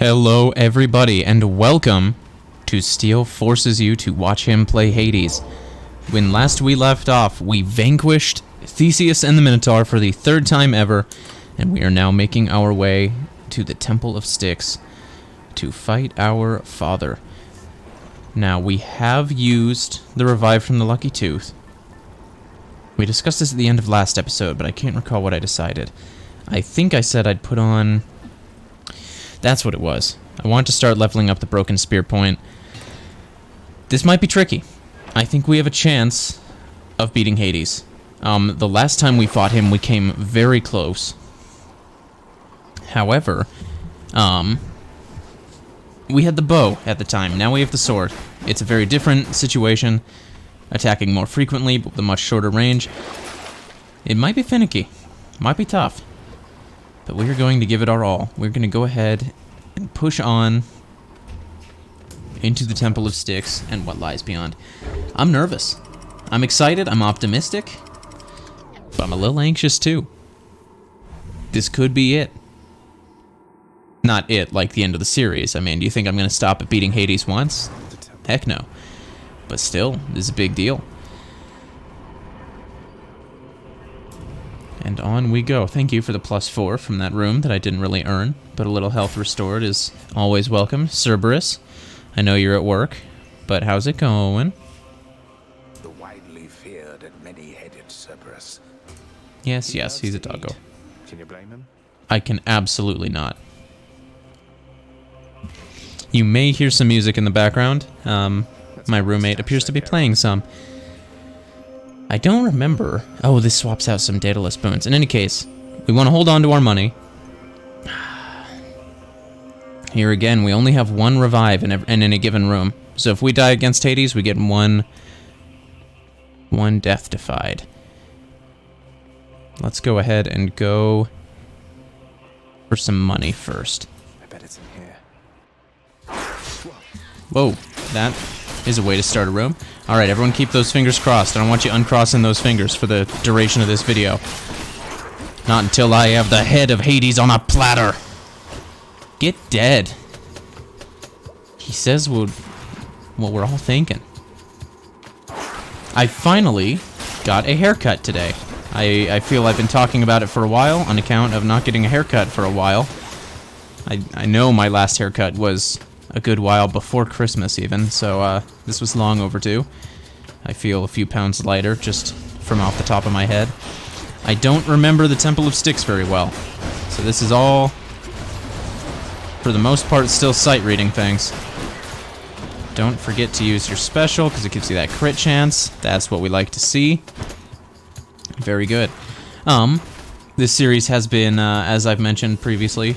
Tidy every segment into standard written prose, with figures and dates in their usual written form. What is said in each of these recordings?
Hello everybody and welcome to Steele Forces You to Watch Him Play Hades. When last we left off, we vanquished Theseus and the Minotaur for the third time ever, and we are now making our way to the Temple of Styx to fight our father. Now, we have used the revive from the Lucky Tooth. We discussed this at the end of last episode, but I can't recall what I decided. I think I said I'd put on... That's what it was. I want to start leveling up the Broken Spear point. This might be tricky. I think we have a chance of beating Hades. The last time we fought him, we came very close. However, we had the bow at the time. Now we have the sword. It's a very different situation, attacking more frequently, but with a much shorter range. It might be finicky. Might be tough. But we're going to give it our all. We're going to go ahead and push on into the Temple of Styx and what lies beyond. I'm nervous. I'm excited. I'm optimistic. But I'm a little anxious too. This could be it. Not it, like the end of the series. I mean, do you think I'm going to stop at beating Hades once? Heck no. But still, this is a big deal. And on we go. Thank you for the +4 from that room that I didn't really earn, but a little health restored is always welcome. Cerberus, I know you're at work, but how's it going? The widely feared and many-headed Cerberus. Yes, he's a doggo. Can you blame him? I can absolutely not. You may hear some music in the background. My roommate appears to be playing some. I don't remember. Oh, this swaps out some Daedalus boons. In any case, we want to hold on to our money. Here again, we only have one revive in a given room. So if we die against Hades, we get one death defied. Let's go ahead and go for some money first. I bet it's in here. Whoa, that is a way to start a room. Alright, everyone keep those fingers crossed. I don't want you uncrossing those fingers for the duration of this video. Not until I have the head of Hades on a platter. Get dead. He says what we're all thinking. I finally got a haircut today. I feel I've been talking about it for a while on account of not getting a haircut for a while. I know my last haircut was a good while before Christmas even, so this was long overdue. I feel a few pounds lighter just from off the top of my head. I don't remember the Temple of Styx very well, so this is all, for the most part, still sight reading things. Don't forget to use your special, because it gives you that crit chance. That's what we like to see. Very good. This series has been, as I've mentioned previously,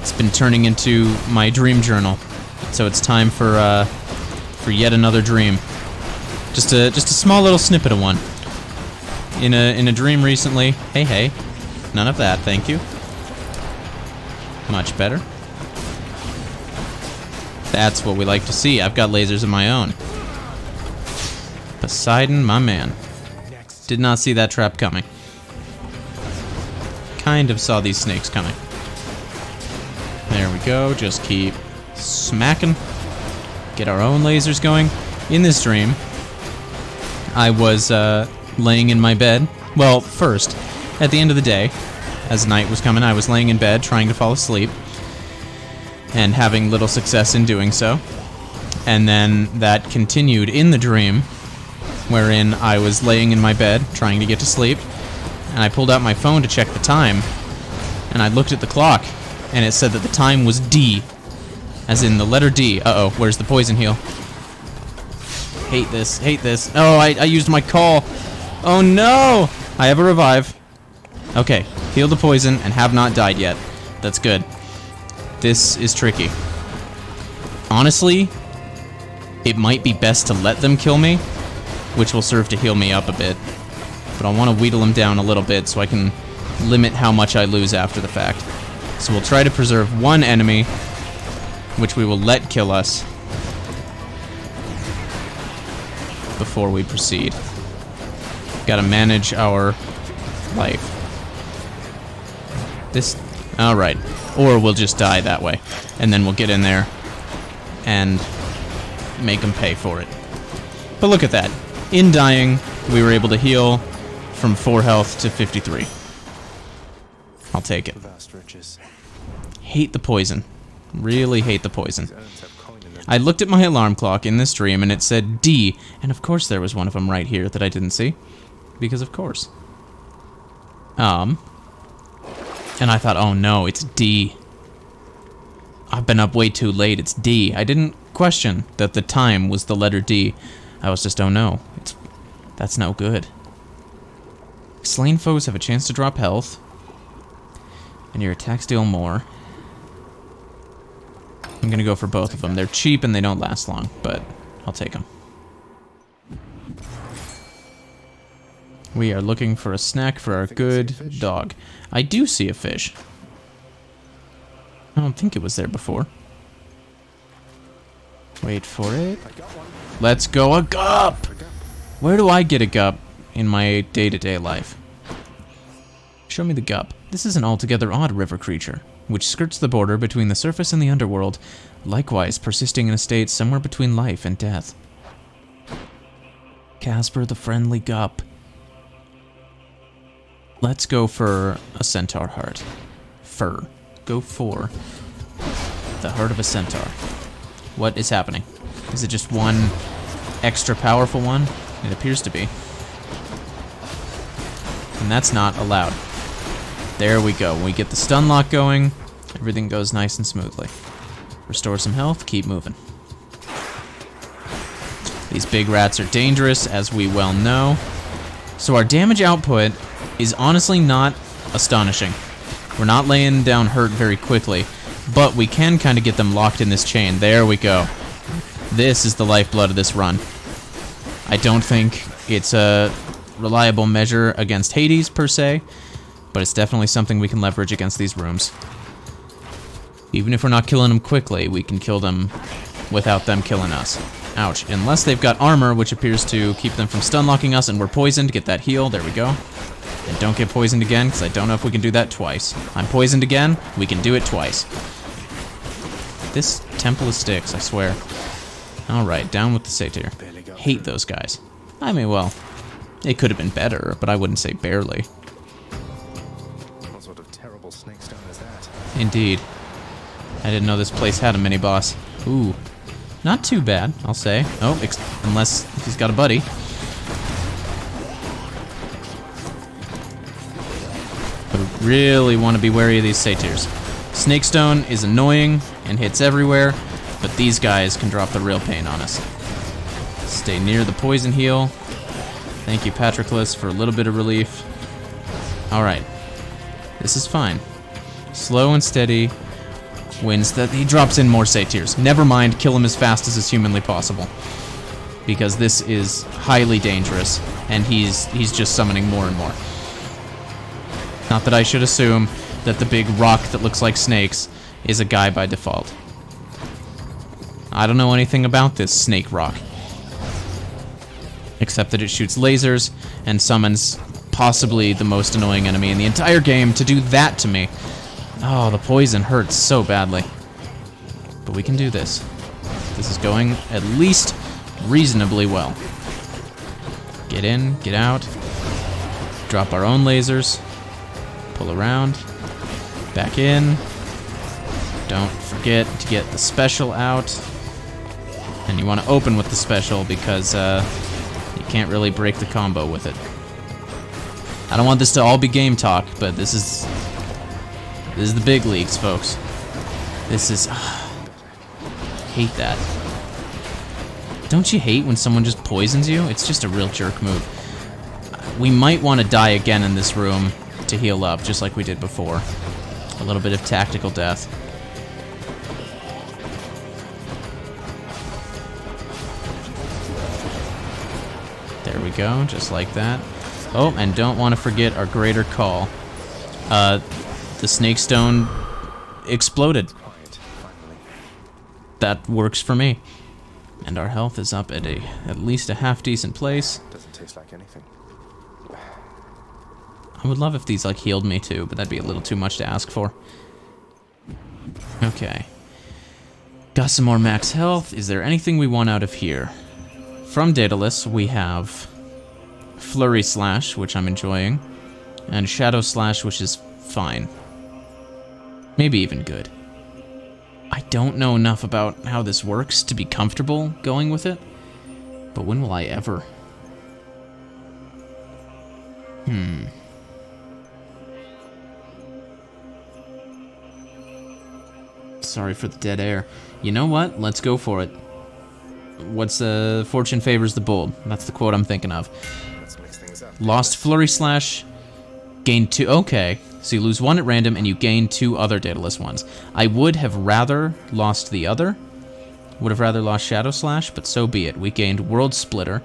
it's been turning into my dream journal, so it's time for yet another dream. Just a small little snippet of one. In a dream recently. Hey, none of that, thank you. Much better. That's what we like to see. I've got lasers of my own. Poseidon, my man. Did not see that trap coming. Kind of saw these snakes coming. There we go, just keep smacking. Get our own lasers going. In this dream, I was laying in my bed. Well, first, at the end of the day, as night was coming, I was laying in bed trying to fall asleep and having little success in doing so. And then that continued in the dream, wherein I was laying in my bed trying to get to sleep, and I pulled out my phone to check the time, and I looked at the clock, and it said that the time was D, as in the letter D. Uh-oh, where's the poison heal? Hate this. Oh, I used my call. Oh no! I have a revive. Okay, heal the poison and have not died yet. That's good. This is tricky. Honestly, it might be best to let them kill me, which will serve to heal me up a bit. But I want to wheedle them down a little bit so I can limit how much I lose after the fact. So we'll try to preserve one enemy, which we will let kill us before we proceed. Gotta manage our life. This Alright. Or we'll just die that way. And then we'll get in there and make them pay for it. But look at that. In dying, we were able to heal from 4 health to 53. I'll take it. Vast riches. Hate the poison. Really hate the poison. I looked at my alarm clock in this stream and it said D, and of course there was one of them right here that I didn't see. Because of course. And I thought, oh no, it's D. I've been up way too late, it's D. I didn't question that the time was the letter D. I was just, oh no, that's no good. Slain foes have a chance to drop health, and your attacks deal more. I'm gonna go for both of them. They're cheap and they don't last long, but I'll take them. We are looking for a snack for our good dog. I do see a fish. I don't think it was there before. Wait for it. Let's go, a gup! Where do I get a gup in my day-to-day life? Show me the gup. This is an altogether odd river creature, which skirts the border between the surface and the underworld, likewise persisting in a state somewhere between life and death. Casper the friendly gup. Let's go for a centaur heart. Fur. Go for the heart of a centaur. What is happening? Is it just one extra powerful one? It appears to be. And that's not allowed. There we go. When we get the stun lock going, everything goes nice and smoothly. Restore some health, keep moving. These big rats are dangerous, as we well know. So our damage output is honestly not astonishing. We're not laying down hurt very quickly, but we can kind of get them locked in this chain. There we go. This is the lifeblood of this run. I don't think it's a reliable measure against Hades, per se, but it's definitely something we can leverage against these rooms. Even if we're not killing them quickly, we can kill them without them killing us. Ouch. Unless they've got armor, which appears to keep them from stun locking us, and we're poisoned. Get that heal. There we go. And don't get poisoned again, because I don't know if we can do that twice. I'm poisoned again. We can do it twice. This Temple of Styx, I swear. Alright, down with the satyr. Hate those guys. I mean, well, it could have been better, but I wouldn't say barely. What sort of terrible snake stone is that? Indeed. I didn't know this place had a mini-boss. Ooh. Not too bad, I'll say. Oh, unless he's got a buddy. But really want to be wary of these satyrs. Snake stone is annoying and hits everywhere, but these guys can drop the real pain on us. Stay near the poison heal. Thank you, Patroclus, for a little bit of relief. Alright. This is fine. Slow and steady wins that he drops in more satyrs. Never mind, kill him as fast as is humanly possible. Because this is highly dangerous, and he's just summoning more and more. Not that I should assume that the big rock that looks like snakes is a guy by default. I don't know anything about this snake rock. Except that it shoots lasers and summons possibly the most annoying enemy in the entire game to do that to me. Oh, the poison hurts so badly. But we can do this. This is going at least reasonably well. Get in, get out. Drop our own lasers. Pull around. Back in. Don't forget to get the special out. And you want to open with the special because you can't really break the combo with it. I don't want this to all be game talk, but this is the big leagues, folks. This is... hate that. Don't you hate when someone just poisons you? It's just a real jerk move. We might want to die again in this room to heal up, just like we did before. A little bit of tactical death. There we go, just like that. Oh, and don't want to forget our greater call. The snake stone exploded. That works for me. And our health is up at at least a half-decent place. Doesn't taste like anything. I would love if these, like, healed me too, but that'd be a little too much to ask for. Okay. Got some more max health. Is there anything we want out of here? From Daedalus, we have Flurry Slash, which I'm enjoying, and Shadow Slash, which is fine. Maybe even good. I don't know enough about how this works to be comfortable going with it, but when will I ever? Sorry for the dead air. You know what? Let's go for it. What's fortune favors the bold. That's the quote I'm thinking of. Let's mix things up. Lost Flurry Slash, gain 2. Okay, so you lose 1 at random and you gain 2 other Daedalus ones. I would have rather lost the other. Would have rather lost Shadow Slash, but so be it. We gained World Splitter,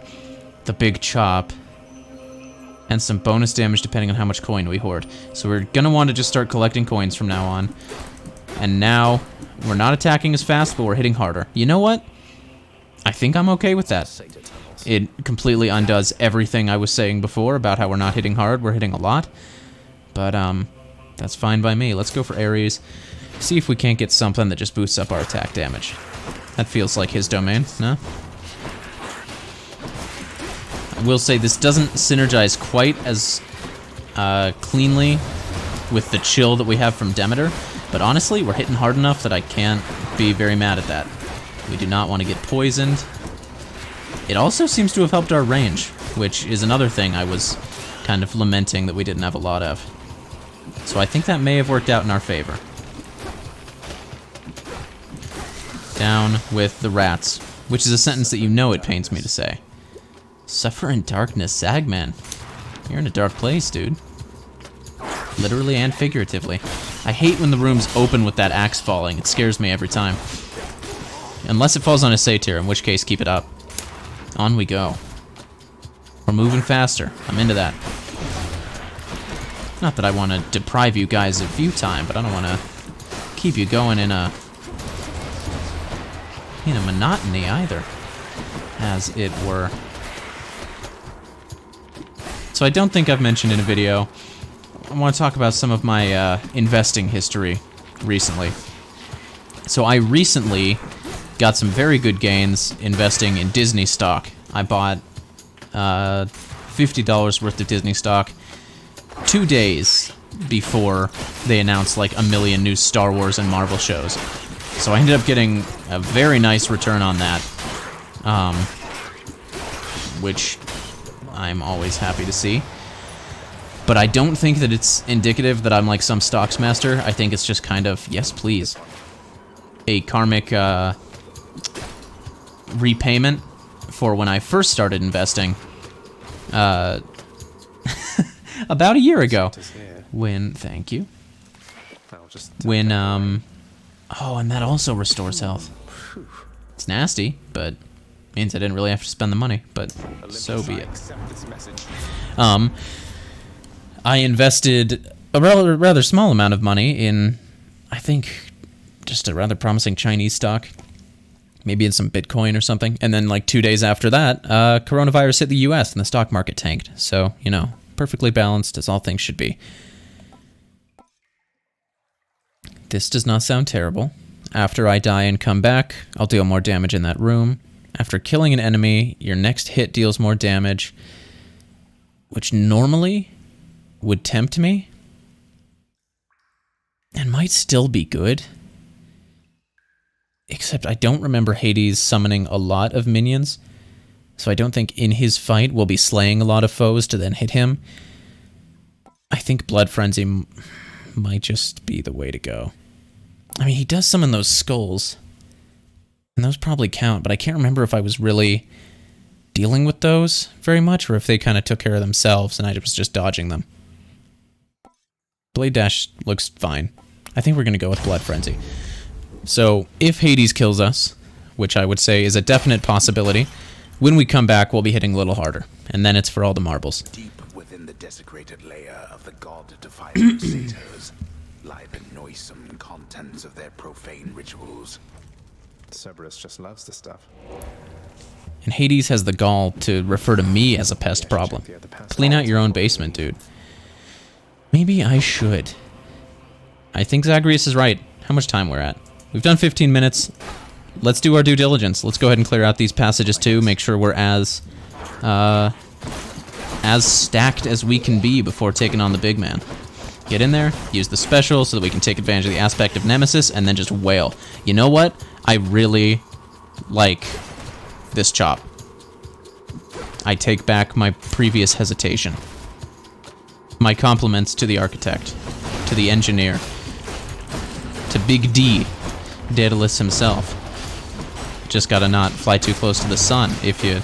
the Big Chop, and some bonus damage depending on how much coin we hoard. So we're gonna want to just start collecting coins from now on. And now, we're not attacking as fast, but we're hitting harder. You know what? I think I'm okay with that. It completely undoes everything I was saying before about how we're not hitting hard, we're hitting a lot. But, that's fine by me. Let's go for Ares. See if we can't get something that just boosts up our attack damage. That feels like his domain, no? I will say this doesn't synergize quite as cleanly with the chill that we have from Demeter, but honestly, we're hitting hard enough that I can't be very mad at that. We do not want to get poisoned. It also seems to have helped our range, which is another thing I was kind of lamenting that we didn't have a lot of. So I think that may have worked out in our favor. Down with the rats, which is a sentence that you know it pains me to say. Suffer in darkness, Sagman. You're in a dark place, dude. Literally and figuratively. I hate when the rooms open with that axe falling. It scares me every time. Unless it falls on a satyr, in which case keep it up. On we go. We're moving faster. I'm into that. Not that I want to deprive you guys of view time, but I don't want to keep you going in a monotony either, as it were. So I don't think I've mentioned in a video, I want to talk about some of my investing history recently. So I recently got some very good gains investing in Disney stock. I bought $50 worth of Disney stock 2 days before they announced like a million new Star Wars and Marvel shows. So I ended up getting a very nice return on that, which I'm always happy to see. But I don't think that it's indicative that I'm like some stocks master. I think it's just kind of, yes please, a karmic repayment for when I first started investing about a year ago. When, thank you. When, oh, and that also restores health. It's nasty, but means I didn't really have to spend the money, but so be it. I invested a rather small amount of money in, I think, just a rather promising Chinese stock. Maybe in some Bitcoin or something. And then like 2 days after that, coronavirus hit the US and the stock market tanked. So, you know, perfectly balanced as all things should be. This does not sound terrible. After I die and come back, I'll deal more damage in that room. After killing an enemy, your next hit deals more damage, which normally would tempt me and might still be good. Except I don't remember Hades summoning a lot of minions, so I don't think in his fight we'll be slaying a lot of foes to then hit him. I think Blood Frenzy might just be the way to go. I mean, he does summon those skulls, and those probably count, but I can't remember if I was really dealing with those very much, or if they kind of took care of themselves and I was just dodging them. Blade Dash looks fine. I think we're going to go with Blood Frenzy. So, if Hades kills us, which I would say is a definite possibility, when we come back, we'll be hitting a little harder. And then it's for all the marbles. Deep within the desecrated layer of the god-defying satyrs lie the noisome contents of their profane rituals. Cerberus just loves the stuff. And Hades has the gall to refer to me as a pest problem. Clean out your own basement, dude. Maybe I should. I think Zagreus is right. How much time we're at? We've done 15 minutes. Let's do our due diligence. Let's go ahead and clear out these passages too. Make sure we're as stacked as we can be before taking on the big man. Get in there, use the special so that we can take advantage of the aspect of Nemesis, and then just wail. You know what? I really like this chop. I take back my previous hesitation. My compliments to the architect, to the engineer, to Big D, Daedalus himself. Just gotta not fly too close to the sun, if you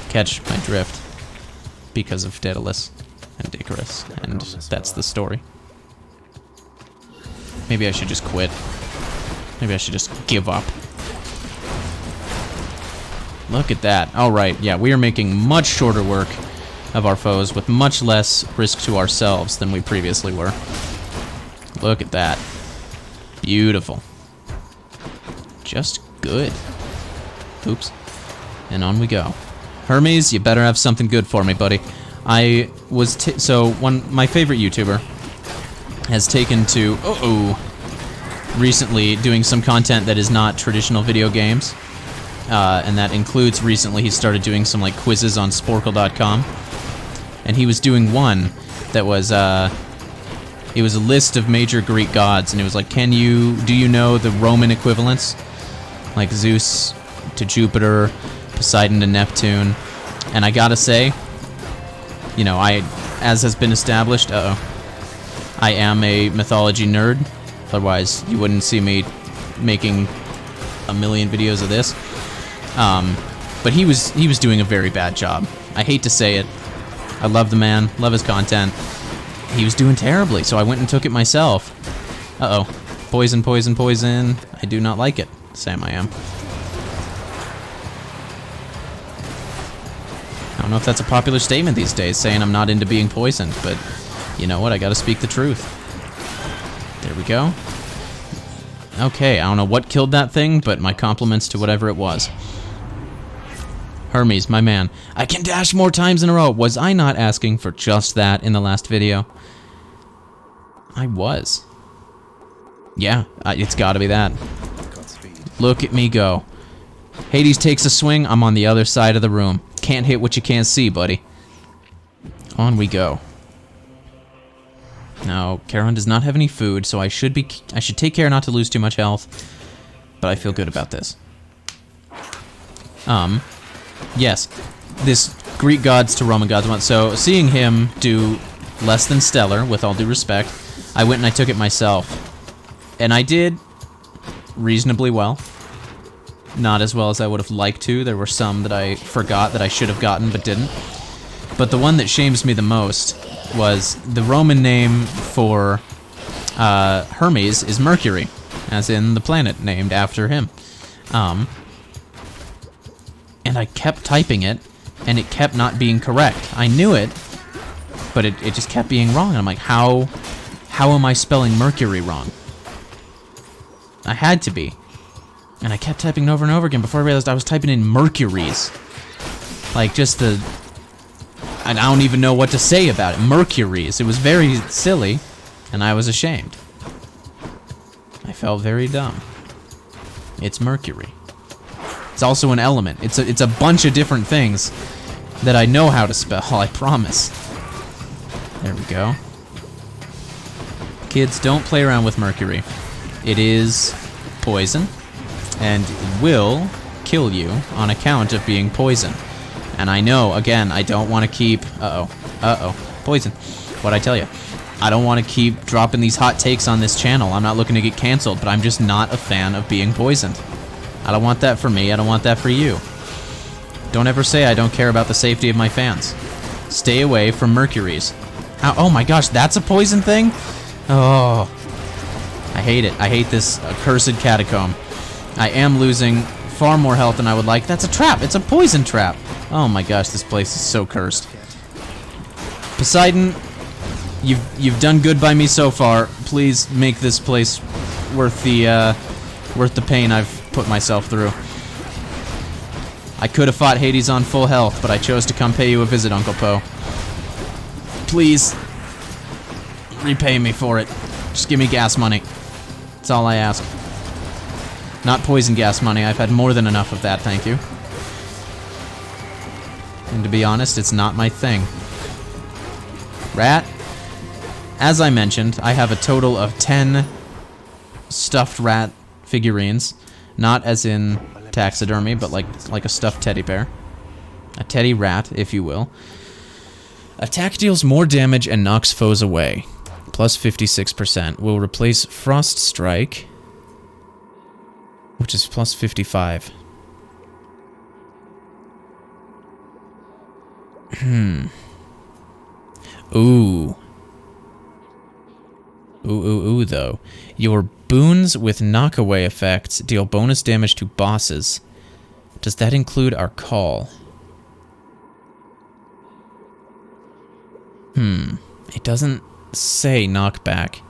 catch my drift, because of Daedalus and Icarus, and that's the story. Maybe I should just quit. Maybe I should just give up. Look at that. Alright, yeah, we are making much shorter work of our foes with much less risk to ourselves than we previously were. Look at that. Beautiful. Just good. Oops. And on we go. Hermes, you better have something good for me, buddy. I was my favorite YouTuber has taken to recently doing some content that is not traditional video games, and that includes recently he started doing some like quizzes on Sporkle.com, and he was doing one that was it was a list of major Greek gods, and it was like, do you know the Roman equivalents, like Zeus to Jupiter, Poseidon to Neptune? And I gotta say, you know, as has been established, I am a mythology nerd. Otherwise, you wouldn't see me making a million videos of this. But he was doing a very bad job. I hate to say it. I love the man, love his content. He was doing terribly, so I went and took it myself. Poison, poison, poison. I do not like it. Sam, I am. I don't know if that's a popular statement these days, saying I'm not into being poisoned, but you know what? I gotta speak the truth. There we go. Okay, I don't know what killed that thing, but my compliments to whatever it was. Hermes, my man. I can dash more times in a row. Was I not asking for just that in the last video? I was. Yeah, it's gotta be that. Look at me go. Hades takes a swing, I'm on the other side of the room. Can't hit what you can't see, buddy. On we go. Now, Charon does not have any food, so I should take care not to lose too much health, but I feel good about this. Yes, this Greek gods to Roman gods one. So, seeing him do less than stellar, with all due respect, I went and I took it myself. And I did reasonably well. Not as well as I would have liked to. There were some that I forgot that I should have gotten, but didn't. But the one that shames me the most was the Roman name for Hermes is Mercury, as in the planet named after him. And I kept typing it, and it kept not being correct. I knew it, but it just kept being wrong. And I'm like, how am I spelling Mercury wrong? I had to be. And I kept typing it over and over again before I realized I was typing in Mercuries. Like, just the... I don't even know what to say about it. Mercuries. It was very silly, and I was ashamed. I felt very dumb. It's Mercury. It's also an element. It's a bunch of different things that I know how to spell, I promise. There we go. Kids, don't play around with Mercury. It is poison, and will kill you on account of being poison. And I know, again, I don't want to keep... Poison. What'd I tell you? I don't want to keep dropping these hot takes on this channel. I'm not looking to get canceled, but I'm just not a fan of being poisoned. I don't want that for me. I don't want that for you. Don't ever say I don't care about the safety of my fans. Stay away from Mercuries. Oh my gosh, that's a poison thing? Oh. I hate it. I hate this accursed catacomb. I am losing far more health than I would like. That's a trap. It's a poison trap. Oh my gosh, this place is so cursed. Poseidon, you've done good by me so far. Please make this place worth the pain I've put myself through. I could have fought Hades on full health, but I chose to come pay you a visit, Uncle Poe. Please repay me for it. Just give me gas money. That's all I ask. Not poison gas money. I've had more than enough of that, thank you. And to be honest, it's not my thing. Rat. As I mentioned, I have a total of 10 stuffed rat figurines. Not as in taxidermy, but like a stuffed teddy bear. A teddy rat, if you will. Attack deals more damage and knocks foes away. Plus 56%. Will replace Frost Strike, which is plus 55. Ooh. Ooh, though. Your boons with knockaway effects deal bonus damage to bosses. Does that include our call? It doesn't say knockback.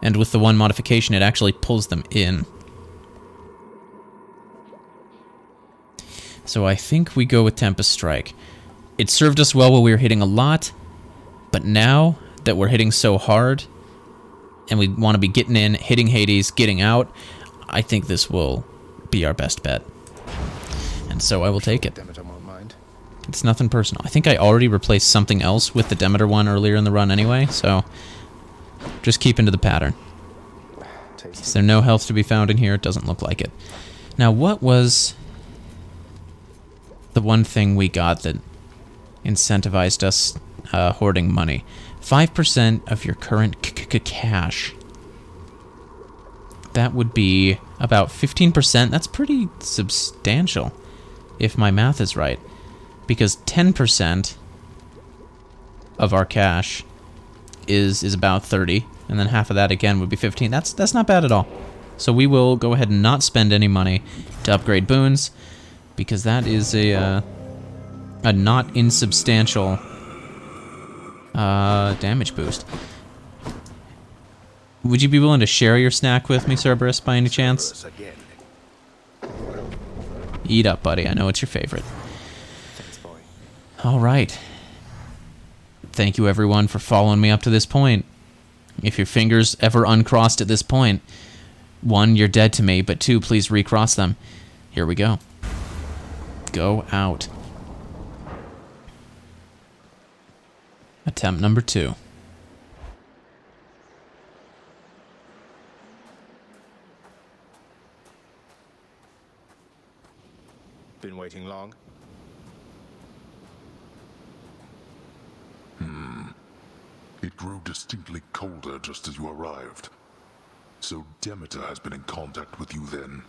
And with the one modification, it actually pulls them in. So I think we go with Tempest Strike. It served us well while we were hitting a lot, but now that we're hitting so hard, and we want to be getting in, hitting Hades, getting out, I think this will be our best bet. And so I will take it. Demeter won't mind. It's nothing personal. I think I already replaced something else with the Demeter one earlier in the run anyway, so just keep into the pattern. Is there no health to be found in here? It doesn't look like it. Now, what was the one thing we got that incentivized us hoarding money? 5% of your current cash. That would be about 15%. That's pretty substantial, if my math is right. Because 10% of our cash is about 30, and then half of that again would be 15. That's not bad at all. So we will go ahead and not spend any money to upgrade boons, because that is a not insubstantial damage boost. Would you be willing to share your snack with me, Cerberus, by any chance? Eat up, buddy. I know it's your favorite. Thanks, boy. All right. Thank you, everyone, for following me up to this point. If your fingers ever uncrossed at this point, 1, you're dead to me, but 2, please recross them. Here we go. Go out. Attempt number 2. Been waiting long? It grew distinctly colder just as you arrived. So Demeter has been in contact with you then.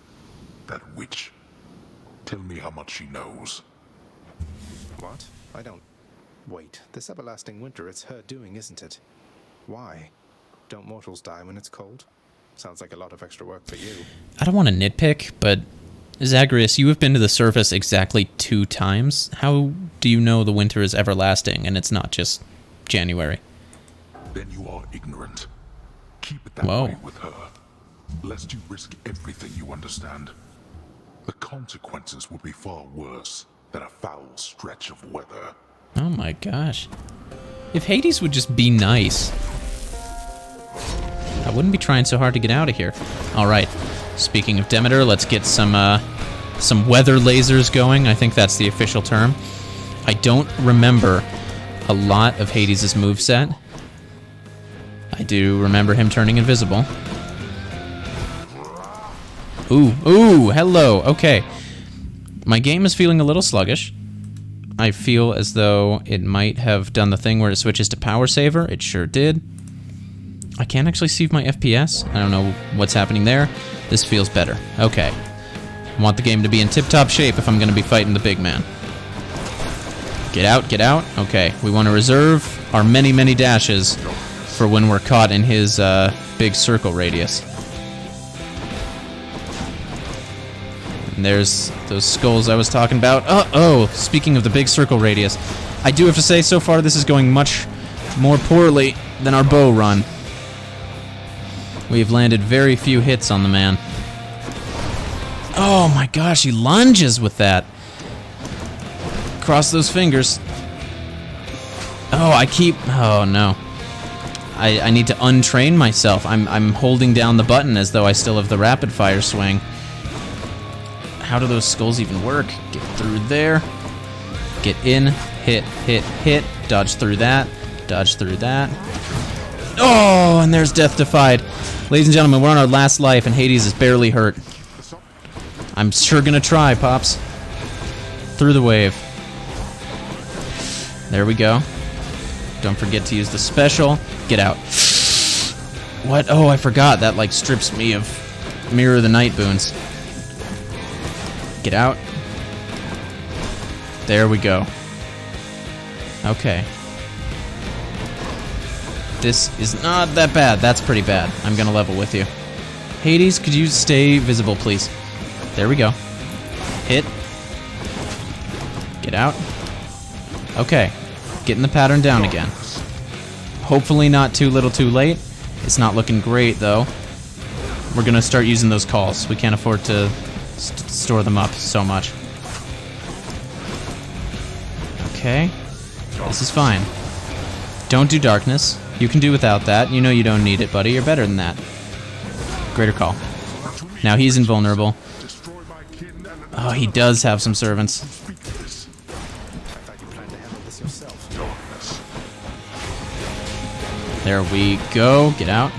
That witch. Tell me how much she knows. What? I don't... Wait, this everlasting winter, it's her doing, isn't it? Why? Don't mortals die when it's cold? Sounds like a lot of extra work for you. I don't want to nitpick, but Zagreus, you have been to the surface exactly 2 times. How do you know the winter is everlasting and it's not just January? Then you are ignorant. Keep it that Whoa. way with her, lest you risk everything you understand. The consequences would be far worse than a foul stretch of weather. Oh my gosh. If Hades would just be nice, I wouldn't be trying so hard to get out of here. Alright, speaking of Demeter, let's get some weather lasers going. I think that's the official term. I don't remember a lot of Hades' moveset. I do remember him turning invisible. Ooh, hello, okay. My game is feeling a little sluggish. I feel as though it might have done the thing where it switches to power saver. It sure did. I can't actually see my FPS. I don't know what's happening there. This feels better. Okay. I want the game to be in tip-top shape if I'm going to be fighting the big man. Get out, get out. Okay, we want to reserve our many, many dashes for when we're caught in his big circle radius. And there's those skulls I was talking about. Uh-oh, speaking of the big circle radius, I do have to say, so far this is going much more poorly than our bow run. We've landed very few hits on the man. Oh my gosh, he lunges with that. Cross those fingers. Oh no. I need to untrain myself. I'm holding down the button as though I still have the rapid fire swing. How do those skulls even work? Get through there. Get in. Hit, hit, hit. Dodge through that. Dodge through that. Oh, and there's Death Defied. Ladies and gentlemen, we're on our last life, and Hades is barely hurt. I'm sure gonna try, Pops. Through the wave. There we go. Don't forget to use the special. Get out. What? Oh, I forgot. That, like, strips me of Mirror of the Night boons. Get out. There we go. Okay. This is not that bad. That's pretty bad. I'm gonna level with you. Hades, could you stay visible, please? There we go. Hit. Get out. Okay. Getting the pattern down again. Hopefully not too little too late. It's not looking great, though. We're gonna start using those calls. We can't afford to store them up so much. Okay. This is fine. Don't do darkness. You can do without that. You know you don't need it, buddy. You're better than that. Greater call. Now he's invulnerable. Oh, he does have some servants. There we go. Get out.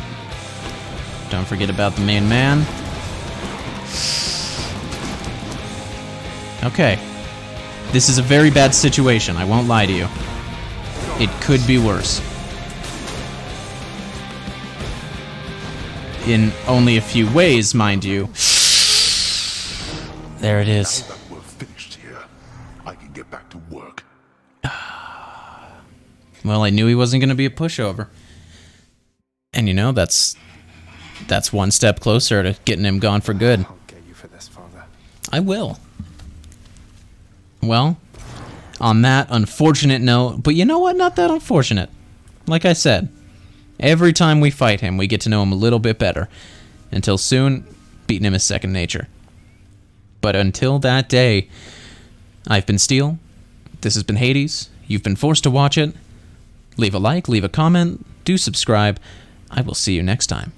Don't forget about the main man. Okay. This is a very bad situation, I won't lie to you. It could be worse. In only a few ways, mind you. There it is. Now that we're finished here, I can get back to work. Well, I knew he wasn't going to be a pushover. And you know, that's one step closer to getting him gone for good. I'll get you for this, Father. I will. Well, on that unfortunate note, but you know what? Not that unfortunate. Like I said, every time we fight him, we get to know him a little bit better. Until soon, beating him is second nature. But until that day, I've been Steele. This has been Hades. You've been forced to watch it. Leave a like, leave a comment, do subscribe. I will see you next time.